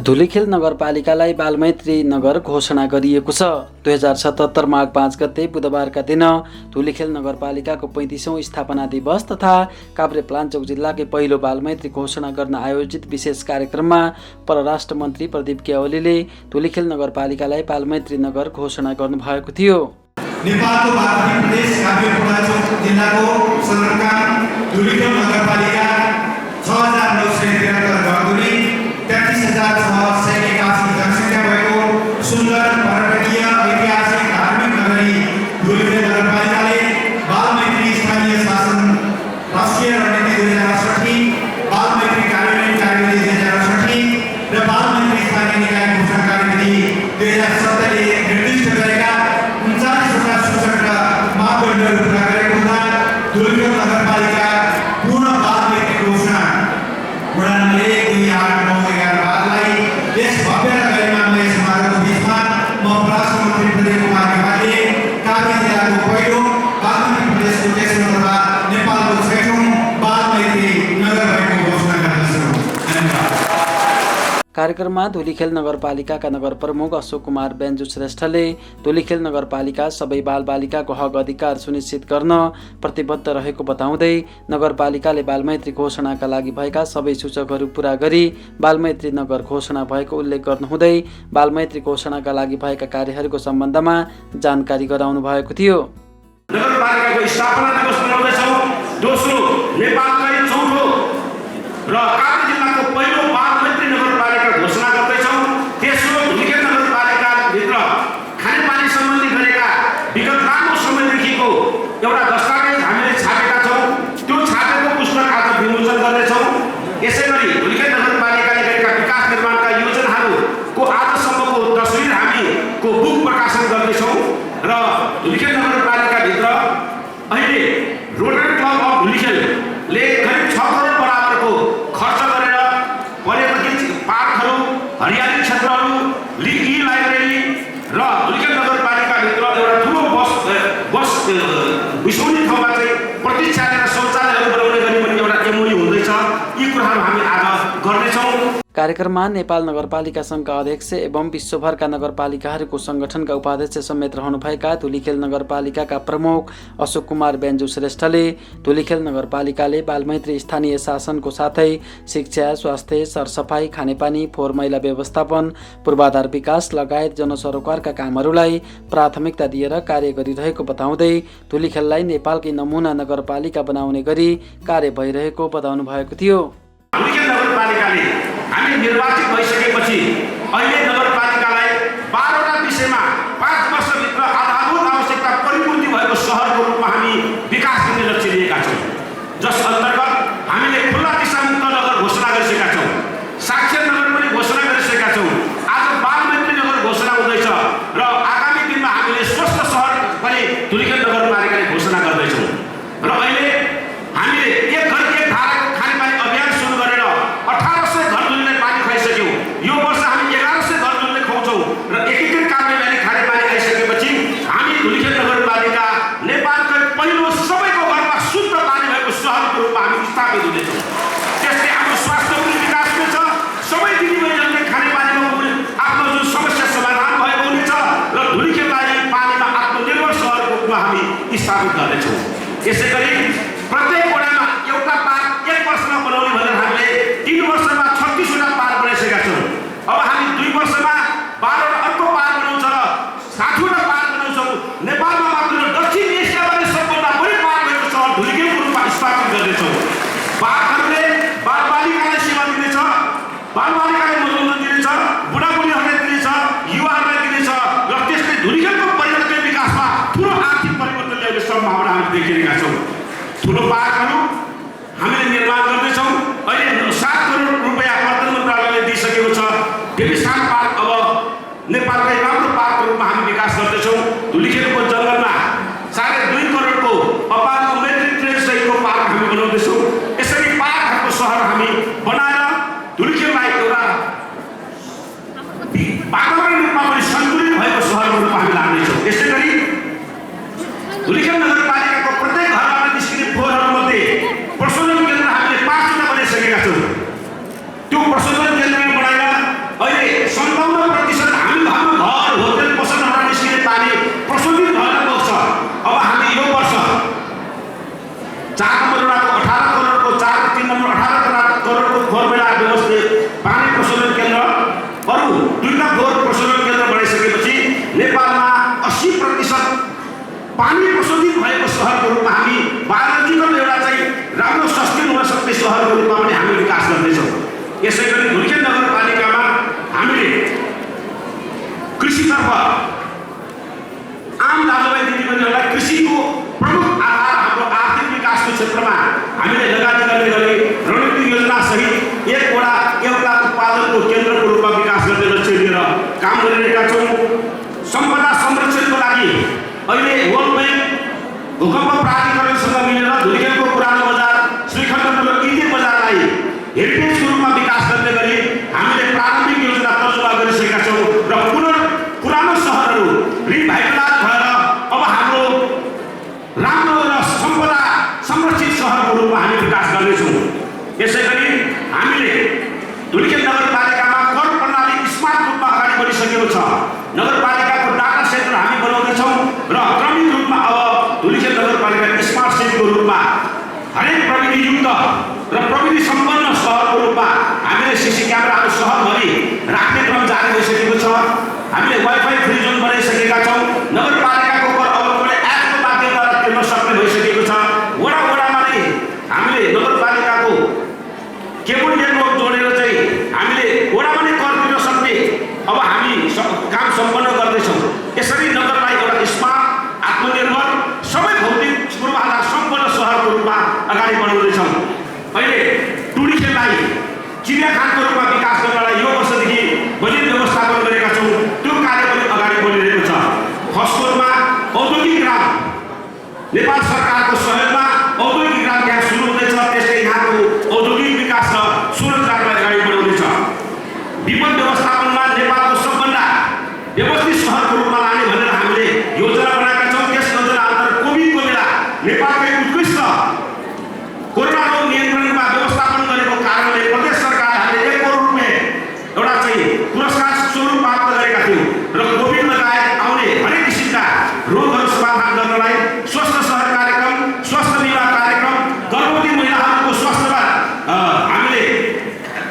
धुलिखेल नगरपालिकालाई बालमैत्री नगर घोषणा गरिएको छ। 2077 माघ 5 गते बुधबारका दिन धुलिखेल नगरपालिकाको 35औं स्थापना दिवस तथा काभ्रेपलाञ्चोक जिल्लाकै पहिलो बालमैत्री घोषणा गर्न आयोजित विशेष कार्यक्रममा परराष्ट्र मन्त्री प्रदीप के ओलीले धुलिखेल नगरपालिकालाई बालमैत्री नगर घोषणा गर्नुभएको थियो। नेपालको भारतीय प्रदेश काभ्रेपलाञ्चोक जिल्लाको सदरमुकाम धुलिखेल नगरपालिका 6973 घरधुरी 33,681 जनसङ्ख्या भएको सुन्दर पर्यटकीय ऐतिहासिक धार्मिक नगरी धुलिखेल नगरपालिकाले बालमैत्री स्थानीय शासन राष्ट्रिय रणनीति 2068, बालमैत्री कार्यान्वयन कार्यविधि 2068 र बालमैत्री स्थानीय निकाय घोषणा कार्यविधि 2070 ले निर्दिष्ट गरेका 39वटा सूचक र मापदण्डहरू पूरा गरेको हुँदा धुलिखेल नगरपालिका पूर्ण बालमैत्री घोषणा उडानले 2-8-9-11 यस भव्य र गरिमामय समारोहको बिचमा म परराष्ट्र मन्त्री प्रदीप कुमार नेपालले काभ्रे जिल्लाको पहिलो बागमती प्रदेशको तेस्रो तथा नेपालको 6औं बालमैत्री नगर भएको घोषणा गर्दछु। धन्यवाद। कार्यक्रममा धुलिखेल नगरपालिकाका नगर प्रमुख अशोक कुमार बेन्जु श्रेष्ठले धुलिखेल नगरपालिका सबै बालबालिकाको हक अधिकार सुनिश्चित गर्न प्रतिबद्ध रहेको बताउँदै नगरपालिकाले बालमैत्री घोषणाका लागि भएका सबै सूचकहरू पूरा गरी बालमैत्री नगर घोषणा भएको उल्लेख गर्नुहुँदै बालमैत्री घोषणाका लागि भएका कार्यहरूको सम्बन्धमा जानकारी गराउनु भएको थियो। नगरपालिकाको स्थापना दिवस मनाउँदैछौँ। दोस्रो नेपालकै चौथो र काभ्रे जिल्लाको पहिलो बालमैत्री नगरपालिका घोषणा गर्दैछौँ। तेस्रो धुलिखेल नगरपालिकाभित्र खानेपानी सम्बन्धी गरेका विगत लामो समयदेखिको एउटा दस्तावेज हामीले छापेका छौँ। त्यो छापेको पुस्तक आज विमोचन गर्दैछौँ। यसै गरी धुलिखेल नगरपालिकाले गरेका विकास निर्माणका योजनाहरूको आजसम्मको तस्विर हामीको बुक प्रकाशन गर्दैछौँ र धुलिखेल नगरपालिकाभित्र अहिले रोटरी क्लब अफ धुलिखेलले करिब 6 करोड बराबरको खर्च गरेर पर्यटकीय पार्कहरू, हरियाली क्षेत्रहरू, ई लाइब्रेरी र धुलिखेल नगरपालिकाभित्र एउटा ठुलो बस बिसौनी ठाउँमा चाहिँ प्रतीक्षालय र शौचालयहरू बनाउने गरी पनि एउटा एमओयू हुँदैछ। यी कुराहरू हामी आज गर्नेछौँ। कार्यक्रममा नेपाल नगरपालिका सङ्घका अध्यक्ष एवं विश्वभरका नगरपालिकाहरूको सङ्गठनका उपाध्यक्ष समेत रहनुभएका धुलिखेल नगरपालिकाका प्रमुख अशोक कुमार बेन्जु श्रेष्ठले धुलिखेल नगरपालिकाले बालमैत्री स्थानीय शासनको साथै शिक्षा, स्वास्थ्य, सरसफाई, खानेपानी, फोहोर मैला व्यवस्थापन, पूर्वाधार विकास लगायत जनसरोकारका कामहरूलाई प्राथमिकता दिएर कार्य गरिरहेको बताउँदै धुलिखेललाई नेपालकै नमुना नगरपालिका बनाउने गरी कार्य भइरहेको बताउनु भएको थियो। धुलिखेल नगरपालिकाले हामी निर्वाचित भइसकेपछि अहिले नगरपालिकालाई 12वटा विषयमा 5 वर्षभित्र आधारभूत आवश्यकता परिपूर्ति भएको सहरको रूपमा हामी विकास गर्ने लक्ष्य लिएका छौँ। जस अन्तर्गत हामीले खुल्ला दिशामुक्त नगर घोषणा गरिसकेका छौँ, साक्षर नगर पनि घोषणा गरिसकेका छौँ। आज बालमैत्री नगर घोषणा हुँदैछ र आगामी दिनमा हामीले स्वस्थ सहर पनि धुलिखेल नगरपालिकाले घोषणा गर्दैछौँ। र अहिले हामीले एक घर एक धाराको खानेपानी अभियान सुरु गरेर 1800 घरधुरीलाई पानी खुवाइसक्यौँ। यो वर्ष हामी 1100 घरधुरीलाई खुवाउँछौँ र एकीकृत काभ्रेभ्याली खानेपानी आइसकेपछि हामी धुलिखेल नगरपालिका नेपालकै पहिलो सबैको घरमा शुद्ध पानी भएको सहरको रूपमा हामी स्थापित हुनेछौँ। त्यसले हाम्रो स्वास्थ्य पनि विकास हुनेछ। सबै दिदीबहिनीहरूले खानेपानीमा आफ्नो जुन समस्या समाधान भएको हुनेछ र धुलिखेललाई पानीमा आत्मनिर्भर सहरको रूपमा हामी स्थापित गर्नेछौँ। यसै गरी प्रत्येक वडामा एउटा पार्क 1 वर्षमा बनाउने भनेर हामीले 3 वर्षमा 36वटा पार्क बनाइसकेका छौँ। अब हामी 2 वर्षमा 12वटा अर्को पार्क बनाउँछ र 60वटा पार्क बनाउँछौँ। नेपालमा मात्र दक्षिण एसियामा सबभन्दा बढी पार्क भएको सहर धुलिखेलको रूपमा स्थापित गर्नेछौँ। पार्कहरूले बालबालिकालाई सेवा दिनेछ, बालबालिकालाई मनोरञ्जन दिनेछ, बुढाबुढीहरूलाई दिनेछ, युवाहरूलाई दिनेछ र त्यसले धुलिखेलको पर्यटकीय विकासमा ठुलो आर्थिक परिवर्तन ल्याउने सम्भावना हामी देखिरहेका छौँ। ठुलो पार्कहरू हामीले निर्माण गर्दैछौँ। अहिले 7 करोड रुपियाँ पर्यटन मन्त्रालयले दिइसकेको छ। डेभिसान पार्क अब नेपालकै राम्रो पार्कको रूपमा हामी विकास गर्दैछौँ। धुलिखेलको जङ्गलमा 2.5 करोडको अपार मैत्री ट्रेन सहितको पार्क हामी बनाउँदैछौँ। यसरी पार्कहरूको सहर हामी बनाएर धुलिखेललाई एउटा वातावरण रूपमा पनि सन्तुलित भएको सहरको रूपमा हामी लानेछौँ। यसै गरी धुलिखेल नगरपालिकाको प्रत्येक घरबाट निस्किने फोहोरहरूमध्ये प्रशोधन केन्द्र हामीले 5वटा बनाइसकेका छौँ। त्यो प्रशोधन केन्द्र बनाएर अहिले पानी प्रशोधित भएको सहरको रूपमा हामी बायोलोजिकल एउटा चाहिँ राम्रो सस्टेन हुन सक्ने सहरको रूपमा पनि हामी विकास गर्दैछौँ। यसै गरी धुलिखेल नगरपालिकामा हामीले कृषितर्फ आम दाजुभाइ दिदीबहिनीहरूलाई कृषिको प्रमुख आधार हाम्रो आर्थिक विकासको क्षेत्रमा हामीले लगानी गर्ने गरी रणनीति योजना सहित एउटा उत्पादनको केन्द्रको रूपमा विकास गर्ने लक्ष्य लिएर काम गरिरहेका छौँ। सम्पदा संरक्षणको लागि अहिले वर्ल्ड ब्याङ्क भूकम्प प्राधिकरणसँग मिलेर धुलिखेलको पुरानो बजार श्रीखण्डपुर इन्डियन बजारलाई हेरिटेजको रूपमा विकास गर्ने गरी हामीले प्रारम्भिक योजना तर्जुमा गरिसकेका छौँ र पुरानो सहरहरू रिभाइटलाइज भएर अब हाम्रो राम्रो र सम्पदा संरक्षित सहरको रूपमा हामी विकास गर्नेछौँ। यसै गरी हामीले धुलिखेल नगरपालिकामा कर प्रणाली स्मार्ट रूपमा अगाडि बढिसकेको छ। नगरपालिकाको डाटा सेन्टर हामी बनाउँदैछौँ र क्रमिक रूपमा अब धुलिखेल नगरपालिका स्मार्ट सिटीको रूपमा हरेक प्रविधियुक्त र प्रविधि सम्पन्न सहरको रूपमा हामीले सीसी क्यामेराहरू सहरभरि राख्ने क्रम जारी भइसकेको छ। हामीले वाइफाई फ्री जोन बनाइसकेका छौँ। नगरपालिकाको कर अवलोकन एपको माध्यमद्वारा तिर्न सक्ने भइसकेको छ। वडा वडामा नै हामीले नगरपालिकाको केबल नेटवर्क जोडेर चाहिँ हामीले वडामा नै कर तिर्न सक्ने अब हामी काम सम्पन्न गर्दैछौँ। यसरी नगरलाई एउटा स्मार्ट आत्मनिर्भर सबै भौतिक पूर्वाधार सम्पन्न सहरको रूपमा अगाडि बढाउँदैछौँ। अहिले टुडीखेललाई चिडियाखानाको रूपमा विकास गर्नलाई यो वर्षदेखि बजेट व्यवस्थापन गरेका छौँ। त्यो कार्य पनि अगाडि बढिरहेको छ। खसकोटमा औद्योगिक ग्राम नेपाल सरकारको सहयोगमा औद्योगिक ग्राम यहाँ सुरु हुँदैछ। त्यसले यहाँको औद्योगिक विकास र सुरक्षालाई अगाडि बढाउनेछ। विपद व्यवस्थापनमा नेपालको सबभन्दा व्यवस्थित सहरको रूपमा लाने भनेर हामीले योजना बनाएका छौँ। त्यस योजना अन्तर्गत कोभिडको बेला नेपालकै उत्कृष्ट कोरोना रोग नियन्त्रणमा व्यवस्थापन गरेको कारणले प्रदेश सरकारले 1 करोड रुपियाँ एउटा चाहिँ पुरस्कार स्वरूप प्राप्त गरेका थियौँ र कोभिड लगायत आउने हरेक किसिमका रोगहरू समाधान गर्नलाई स्वस्थ सहर कार्यक्रम, स्वास्थ्य बिमा कार्यक्रम, गर्भवती महिलाहरूको स्वास्थ्यमा हामीले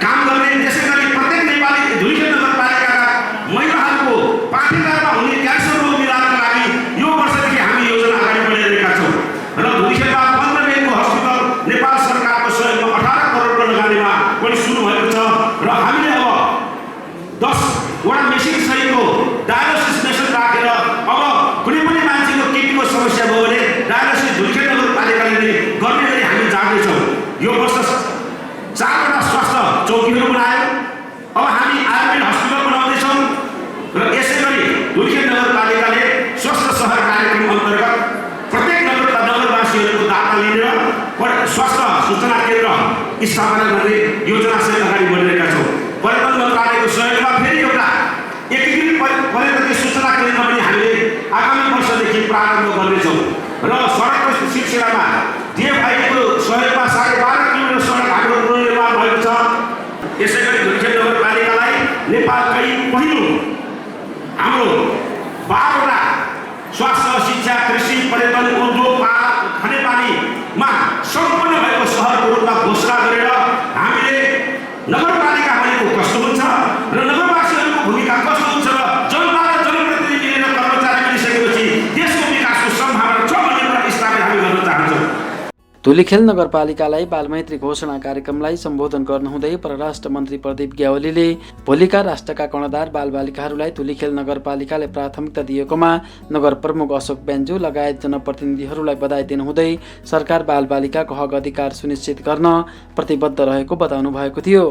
काम गर्ने। त्यसै गरी प्रत्येक नेपाली धुलिखेल नगरपालिकाका महिलाहरूको पाठ्यक्रममा हुने क्यान्सर रोग निदानका लागि यो वर्षदेखि हामी योजना अगाडि बढाइरहेका छौँ र धुलिखेलमा 15 बेडको हस्पिटल नेपाल सरकारको सहयोगमा 18 करोडको लगानीमा पनि सुरु भएको छ र हामीले अब 10वटा मेसिन सहितको डायलिसिस मेसिन राखेर अब कुनै पनि मान्छेको किडनीको समस्या भयो भने डायलिसिस धुलिखेल नगरपालिकाले नै गर्ने गरी हामी जाँदैछौँ। यो वर्ष 4वटा स्वास्थ्य चौकीहरू बनायौँ। अब हामी आयुर्वेद हस्पिटल बनाउँदैछौँ र यसै गरी धुलिखेल नगरपालिकाले स्वस्थ सहर कार्यक्रम अन्तर्गत प्रत्येक नगरवासीहरूको दाता लिएर स्वास्थ्य सूचना केन्द्र स्थापना गर्ने योजनासहित अगाडि बढिरहेका छौँ। पर्यटन मन्त्रालयको सहयोगमा फेरि एउटा एकीकृत पर्यटकीय सूचना केन्द्र पनि हामीले आगामी वर्षदेखि प्रारम्भ गर्नेछौँ र सडकको सिलसिलामा डिएफआईको सहयोगमा 12.5 किलोमिटर सडक हाम्रो पुनर्निर्माण भएको छ। यसै गरी धुलिखेल नगरपालिकालाई नेपालकै पहिलो हाम्रो 12वटा स्वास्थ्य, शिक्षा, कृषि, पर्यटन, उद्योग, खानेपानीमा सम्पन्न भएको सहरको रूपमा घोषणा गरेर हामीले नगरपालिका भनेको कस्तो हुन्छ र नगरवासीहरूको भूमिका कस्तो हुन्छ र जनता र जनप्रतिनिधि मिलेर कर्मचारी मिलिसकेपछि देशको विकासको सम्भावना छ भन्ने कुरा स्थापित हामी गर्न चाहन्छौँ। धुलिखेल नगरपालिकालाई बालमैत्री घोषणा कार्यक्रमलाई सम्बोधन गर्नुहुँदै परराष्ट्र मन्त्री प्रदीप ग्यावालीले भोलिका राष्ट्रका कर्णधार बालबालिकाहरूलाई धुलिखेल नगरपालिकाले प्राथमिकता दिएकोमा नगर प्रमुख अशोक बेन्जु लगायत जनप्रतिनिधिहरूलाई बधाई दिनुहुँदै सरकार बालबालिकाको हक अधिकार सुनिश्चित गर्न प्रतिबद्ध रहेको बताउनु भएको थियो।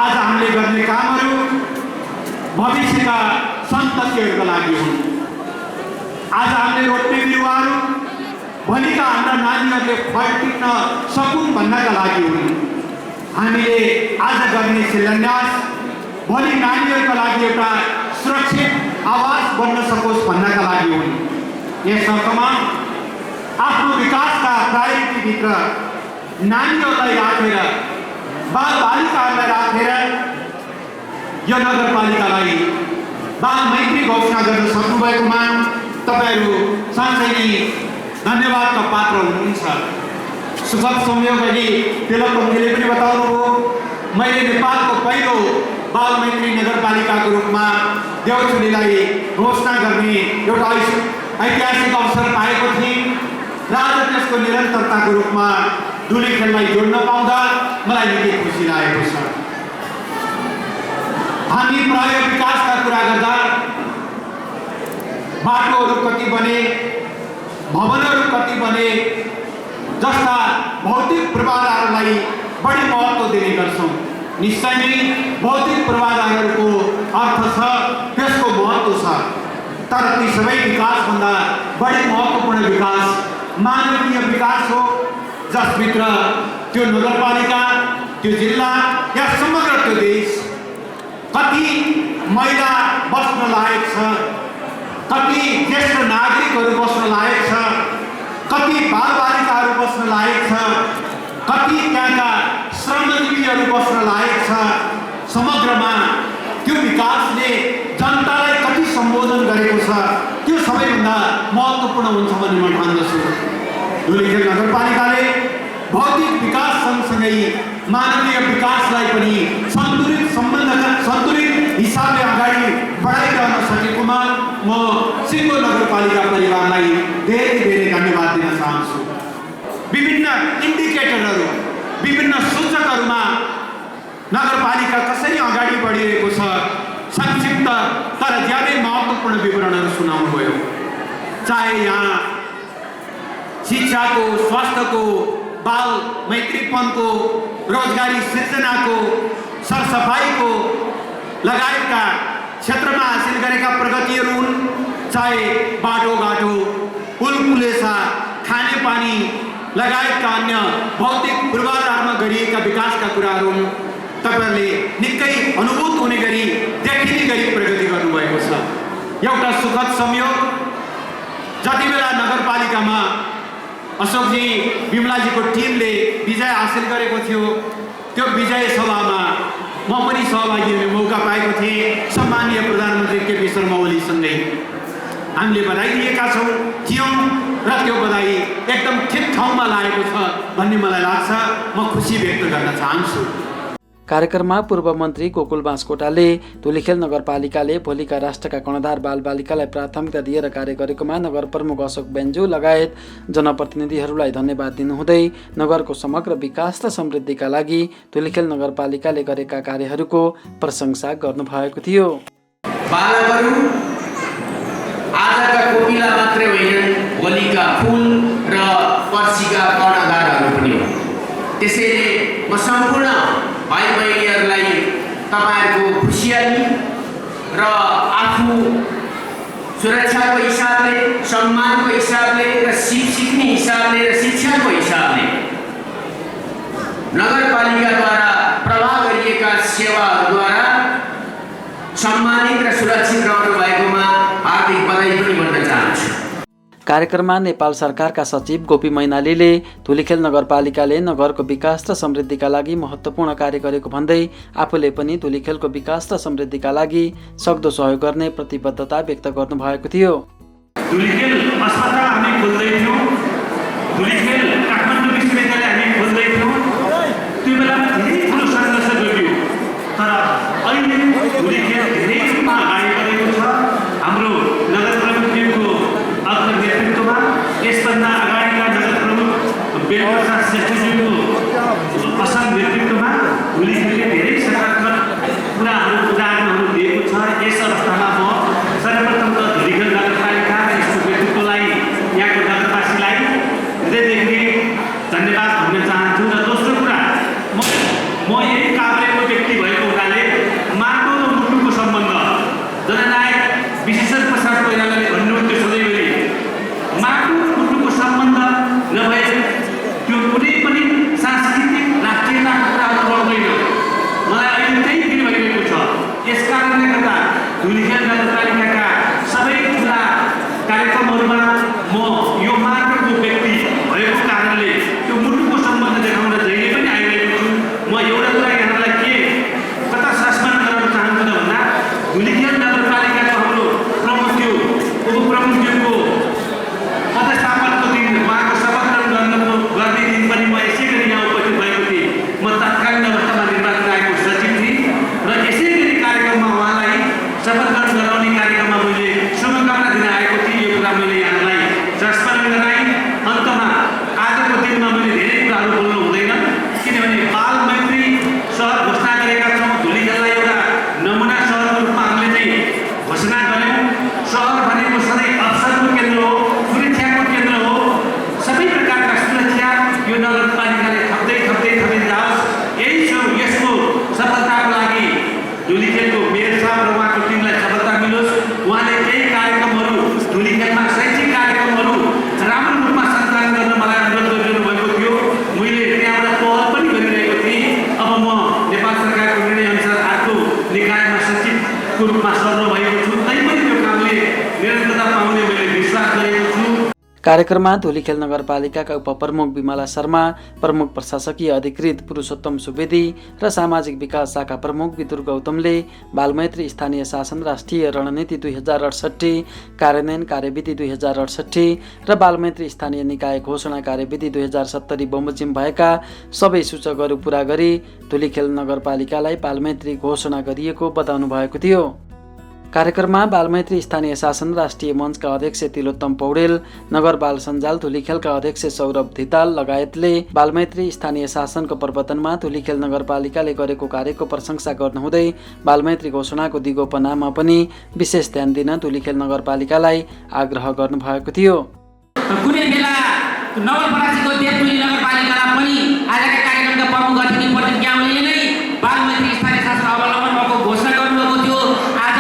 आज हामीले गर्ने कामहरू भविष्यका सन्ततिहरूका लागि हुन्। आज हामीले रोप्ने बिरुवाहरू भोलिका हाम्रा नानीहरूले फर्किन सकुन् भन्नका लागि हुन्। हामीले आज गर्ने शिलान्यास भोलि नानीहरूका लागि एउटा सुरक्षित आवास बन्न सकोस् भन्नका लागि हुन्। यस अर्थमा आफ्नो विकासका प्रायोरिटीभित्र नानीहरूलाई राखेर, बालबालिकाहरूलाई राखेर यो नगरपालिकालाई बालमैत्री घोषणा गर्न सक्नुभएकोमा तपाईँहरू साँच्चै नै धन्यवादका पात्र हुनुहुन्छ। सुखद संयोग अघि तिलक कम्तीले पनि बताउनुभयो, मैले नेपालको पहिलो बालमैत्री नगरपालिकाको रूपमा देउचुलीलाई घोषणा गर्ने एउटा ऐतिहासिक अवसर पाएको थिएँ र आज त्यसको निरन्तरताको रूपमा धुलिखेललाई जोड्न पाउँदा मलाई निकै खुसी लागेको छ। हामी प्राय विकासका कुरा गर्दा बाटोहरू कति बने, भवनहरू कति बने जस्ता भौतिक पूर्वाधारलाई बढी महत्त्व दिने गर्छौँ। निश्चय नै भौतिक पूर्वाधारहरूको अर्थ छ, त्यसको महत्त्व छ, तर ती सबै विकासभन्दा बढी महत्त्वपूर्ण विकास मानवीय विकास हो, जसभित्र त्यो नगरपालिका, त्यो जिल्ला या समग्र त्यो देश कति महिला बस्न लायक छ, कति ज्येष्ठ नागरिकहरू बस्न लायक छ, कति बालबालिकाहरू बस्न लायक छ, कति त्यहाँका श्रमजीवीहरू बस्न लायक छ, समग्रमा त्यो विकासले जनतालाई कति सम्बोधन गरेको छ, त्यो सबैभन्दा महत्त्वपूर्ण हुन्छ भन्ने म ठान्दछु। धुलिखेल नगरपालिकाले भौतिक विकास सँगसँगै मानवीय विकासलाई पनि सन्तुलित हिसाबले अगाडि बढाइरहन सकेकोमा म सिङ्गो नगरपालिका परिवारलाई धेरै धेरै धन्यवाद दिन चाहन्छु। विभिन्न इन्डिकेटरहरू, विभिन्न सूचकहरूमा नगरपालिका कसरी अगाडि बढिरहेको छ संक्षिप्त तर ज्यादै महत्त्वपूर्ण विवरणहरू सुनाउनुभयो। चाहे यहाँ शिक्षाको, स्वास्थ्यको, बाल मैत्रीपनको, रोजगारी सिर्जनाको, सरसफाइको लगायतका क्षेत्रमा हासिल गरेका प्रगतिहरू हुन्, चाहे बाटोघाटो, पुलकुलेसा, खानेपानी लगायतका अन्य भौतिक पूर्वाधारमा गरिएका विकासका कुराहरू हुन्। तपाईहरुले निकै अनुभूत हुने गरी देखिने गरी प्रगति गर्नुभएको छ। एउटा सुखद संयोग, जति बेला नगरपालिकामा अशोकजी बिमलाजीको टिमले विजय हासिल गरेको थियो, त्यो विजय सभामा म पनि सहभागी हुने मौका पाएको थिएँ। सम्माननीय प्रधानमन्त्री केपी शर्मा ओलीसँगै हामीले बधाई दिएका थियौँ र त्यो बधाई एकदम ठिक ठाउँमा लागेको छ भन्ने मलाई लाग्छ। म खुसी व्यक्त गर्न चाहन्छु। कार्यक्रममा पूर्व मन्त्री गोकुल बाँसकोटाले धुलिखेल नगरपालिकाले भोलिका राष्ट्रका कर्णधार बालबालिकालाई प्राथमिकता दिएर कार्य गरेकोमा नगर प्रमुख अशोक बेन्जु लगायत जनप्रतिनिधिहरूलाई धन्यवाद दिनुहुँदै नगरको समग्र विकास र समृद्धिका लागि धुलिखेल नगरपालिकाले गरेका कार्यहरूको प्रशंसा गर्नुभएको थियो। बालकहरू आजका कोपिला मात्रै होइनन्, भोलिका फुल र पर्सीका कर्णधारहरू पनि हो। त्यसैले म सम्पूर्ण भाइ बहिनीहरूलाई तपाईहरुको खुसियाली र आफू सुरक्षाको हिसाबले, सम्मानको हिसाबले र सिक्ने हिसाबले र शिक्षाको हिसाबले नगरपालिकाद्वारा प्रवाह गरिएका सेवाहरूद्वारा सम्मानित र सुरक्षित रहनु भएकोमा हार्दिक बधाई पनि भन्न चाहन्छु। कार्यक्रममा नेपाल सरकारका सचिव गोपी मैनालीले धुलिखेल नगरपालिकाले नगरको विकास र समृद्धिका लागि महत्त्वपूर्ण कार्य गरेको भन्दै आफूले पनि धुलिखेलको विकास र समृद्धिका लागि सक्दो सहयोग गर्ने प्रतिबद्धता व्यक्त गर्नुभएको थियो। धुलिखेल अस्पताल हामी खोल्दै थियौँ, धुलिखेल काठमाडौँ विश्वविद्यालय हामी खोल्दै थियौँ, त्यो बेला धेरै ठुलो सङ्घर्ष गरियो, तर अहिले धुलिखेल धेरै रूपमा अगाडि बढेको छ। हाम्रो नगर प्रमुखको अग्र नेतृत्वमा, यसभन्दा अगाडिका नगर प्रमुख बेलप्रसाद श्रेष्ठजीको असल नेतृत्वमा धुलिखेलले धेरै सकारात्मक उदाहरणहरू दिएको छ। यस अवस्थामा म सर्वप्रथम त धुलिखेल नगरपालिका र यसको नेतृत्वलाई, यहाँको नगरवासीलाई हृदयदेखि धन्यवाद भन्न चाहन्छु। र दोस्रो कुरा, म यही काभ्रेको व्यक्ति भएको हुनाले माटो र मुटुको सम्बन्ध जननायक विशेषज्ञ प्रसाद कोइरालाले भन्नुहुन्थ्यो सधैँभरि, माटो र मुटुको सम्बन्ध नभए त्यो कुनै पनि सांस्कृतिक राष्ट्रियताको कुराहरू बढ्दैन। मलाई अहिले त्यही फिल भइरहेको छ। यस कारणले गर्दा धुलिखेल नगरपालिकाका सबै ठुला कार्यक्रमहरूमा म यो माटोको व्यक्ति भएको कारणले त्यो मुटुको सम्बन्ध देखाउन जहिले पनि आइरहेको छु। म एउटा कुरा यहाँलाई कता शासन गराउन चाहन्छु त भन्दा, धुलिखेल नगरपालिकाको हाम्रो प्रमुख थियो, उपप्रमुखको पदस्थापनको दिन, उहाँको शपथ ग्रहण गर्ने दिन पनि म यसै गरी यहाँ उपस्थित भएको थिएँ। म तत्कालीन अवस्थामा निर्वाचन आयोगको सचिव थिएँ र यसै गरी कार्यक्रममा उहाँलाई शपथ ग्रहण गराउने कार्यक्रममा धुलिखेल नगरपालिकाका उपप्रमुख विमला शर्मा, प्रमुख प्रशासकीय अधिकृत पुरुषोत्तम सुवेदी र सामाजिक विकास शाखा प्रमुख विदुर गौतमले बालमैत्री स्थानीय शासन राष्ट्रिय रणनीति 2068, कार्यान्वयन कार्यविधि 2068 र बालमैत्री स्थानीय निकाय घोषणा कार्यविधि 2070 बमोजिम भएका सबै सूचकहरू पूरा गरी धुलिखेल नगरपालिकालाई बालमैत्री घोषणा गरिएको बताउनु भएको थियो। कार्यक्रममा बालमैत्री स्थानीय शासन राष्ट्रिय मञ्चका अध्यक्ष तिलोत्तम पौडेल, नगर बाल सञ्जाल धुलिखेलका अध्यक्ष सौरभ धिताल लगायतले बालमैत्री स्थानीय शासनको प्रवर्तनमा धुलिखेल नगरपालिकाले गरेको कार्यको प्रशंसा गर्नुहुँदै बालमैत्री घोषणाको दिगोपनामा पनि विशेष ध्यान दिन धुलिखेल नगरपालिकालाई आग्रह गर्नुभएको थियो। कुनै बेला नवलपरासीको देवटुली नगरपालिकालाई पनि आजका कार्यक्रमका प्रमुख अतिथि प्रतिज्ञावलीले नै बालमैत्री स्थानीय शासन अवलम्बन भएको घोषणा गर्नुभएको थियो। आज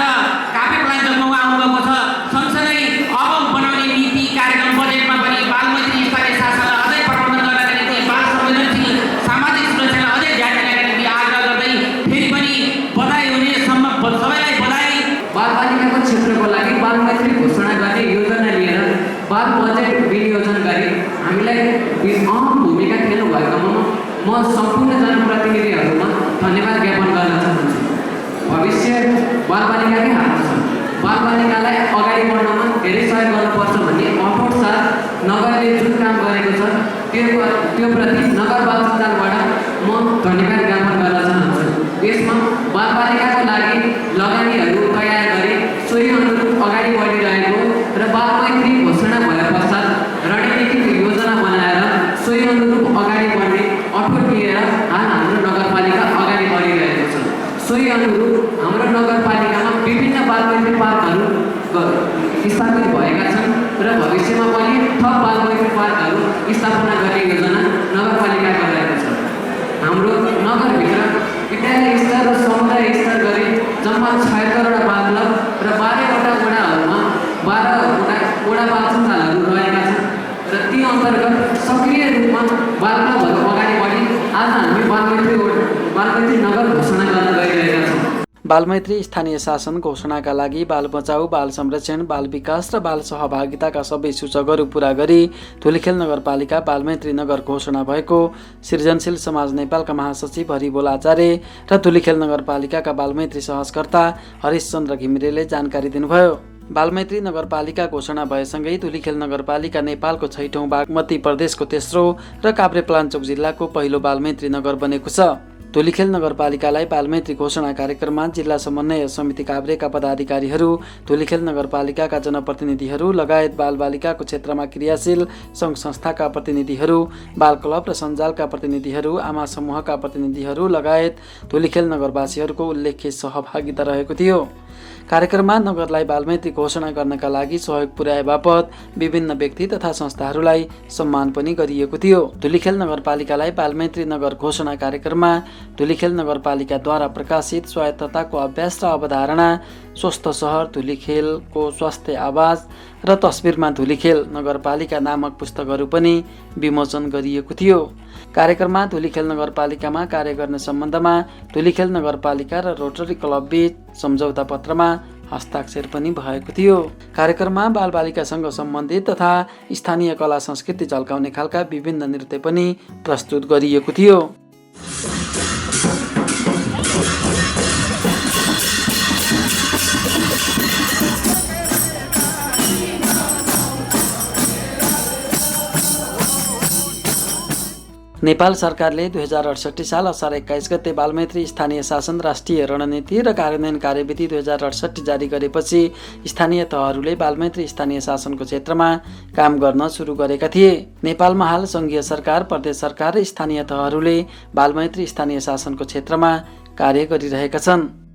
काभ्रे प्लान्टमा आउनुभएको छ। सँगसँगै अब बनाउने नीति कार्यक्रम बजेटमा पनि बालमैत्री स्थानीय शासनलाई अझै प्रबन्धन गर्नका निम्ति बाल संवेदनशील सामाजिक सुरक्षालाई अझै ध्यान दिनका निम्ति आग्रह गर्दै फेरि पनि बधाई हुने सबैलाई बधाई। बालबालिकाको क्षेत्रको लागि बालमैत्री घोषणा गर्ने योजना लिएर बाल बजेट विनियोजन गरी हामीलाई अहम भूमिका खेल्नु भएकोमा म सम्पूर्ण जनप्रतिनिधिहरूमा धन्यवाद ज्ञापन गर्न चाहन्छु। भविष्य बालबालिकाकै हातमा छ। बालबालिकालाई अगाडि बढ्नमा धेरै सहयोग गर्नुपर्छ भन्ने अठोट साथ नगरले जुन काम गरेको छ त्यो प्रति नगर बाल सञ्जालबाट म धन्यवाद ज्ञापन गर्न चाहन्छु। यसमा बालबालिकाको लागि लगानीहरू तयार गरी सोही अनुरूप अगाडि बढिरहेको र बालमैत्री घोषणा भए पश्चात रणनीतिक योजना बनाएर सोही अनुरूप अगाडि बढ्ने अठोट लिएर हाल हाम्रो नगरपालिका अगाडि बढिरहेको छ। सोही अनुरूप हाम्रो नगरपालिकामा विभिन्न बालमैत्री पार्कहरू स्थापित भएका छन् र भविष्यमा पनि थप बालमैत्री पार्कहरू स्थापना गर्ने योजना नगरपालिकाको रहेको छ। हाम्रो नगरभित्र विद्यालय स्तर र समुदाय स्तर गरी जम्मा 76वटा बाल क्लब र 12वटा वडाहरूमा 12वटा वडा बाल सञ्जालहरू रहेका छन् र ती अन्तर्गत सक्रिय रूपमा बाल क्लबहरू अगाडि बढी आज हामी बालमैत्री नगर घोषणा गर्न गइरहेका छौँ। बालमैत्री स्थानीय शासन घोषणाका लागि बाल बचाउ, बाल संरक्षण, बाल विकास र बाल सहभागिताका सबै सूचकहरू पूरा गरी धुलिखेल नगरपालिका बालमैत्री नगर घोषणा भएको सृजनशील समाज नेपालका महासचिव हरिबोल आचार्य र धुलिखेल नगरपालिकाका बालमैत्री सहस्कर्ता हरिशचन्द्र घिमिरेले जानकारी दिनुभयो। बालमैत्री नगरपालिका घोषणा भएसँगै धुलिखेल नगरपालिका नेपालको 6औं बागमती प्रदेशको तेस्रो र काभ्रेपलाञ्चोक जिल्लाको पहिलो बालमैत्री नगर बनेको छ। धुलिखेल नगरपालिकालाई बालमैत्री घोषणा कार्यक्रममा जिल्ला समन्वय समिति काभ्रेका पदाधिकारीहरू, धुलिखेल नगरपालिकाका जनप्रतिनिधिहरू लगायत बालबालिकाको क्षेत्रमा क्रियाशील सङ्घ संस्थाका प्रतिनिधिहरू, बाल क्लब र सञ्जालका प्रतिनिधिहरू, आमा समूहका प्रतिनिधिहरू लगायत धुलिखेल नगरवासीहरूको उल्लेख्य सहभागिता रहेको थियो। कार्यक्रममा नगरलाई बालमैत्री घोषणा गर्नका लागि सहयोग पुर्याए बापत विभिन्न व्यक्ति तथा संस्थाहरूलाई सम्मान पनि गरिएको थियो। धुलिखेल नगरपालिकालाई बालमैत्री नगर घोषणा कार्यक्रममा धुलिखेल नगरपालिकाद्वारा प्रकाशित स्वायत्तताको अभ्यास र अवधारणा, स्वस्थ सहर धुलिखेलको स्वास्थ्य आवाज र तस्बिरमा धुलिखेल नगरपालिका नामक पुस्तकहरू पनि विमोचन गरिएको थियो। कार्यक्रममा धुलिखेल नगरपालिकामा कार्य गर्ने सम्बन्धमा धुलिखेल नगरपालिका र रोटरी क्लब बीच सम्झौता पत्रमा हस्ताक्षर पनि भएको थियो। कार्यक्रममा बालबालिकासँग सम्बन्धित तथा स्थानीय कला संस्कृति झल्काउने खालका विभिन्न नृत्य पनि प्रस्तुत गरिएको थियो। नेपाल सरकारले 2068 साल असार 21 गते बालमैत्री स्थानीय शासन राष्ट्रिय रणनीति र कार्यान्वयन कार्यविधि 2068 जारी गरेपछि स्थानीय तहहरूले बालमैत्री स्थानीय शासनको क्षेत्रमा काम गर्न सुरु गरेका थिए। नेपालमा हाल सङ्घीय सरकार, प्रदेश सरकार र स्थानीय तहहरूले बालमैत्री स्थानीय शासनको क्षेत्रमा कार्य गरिरहेका छन्।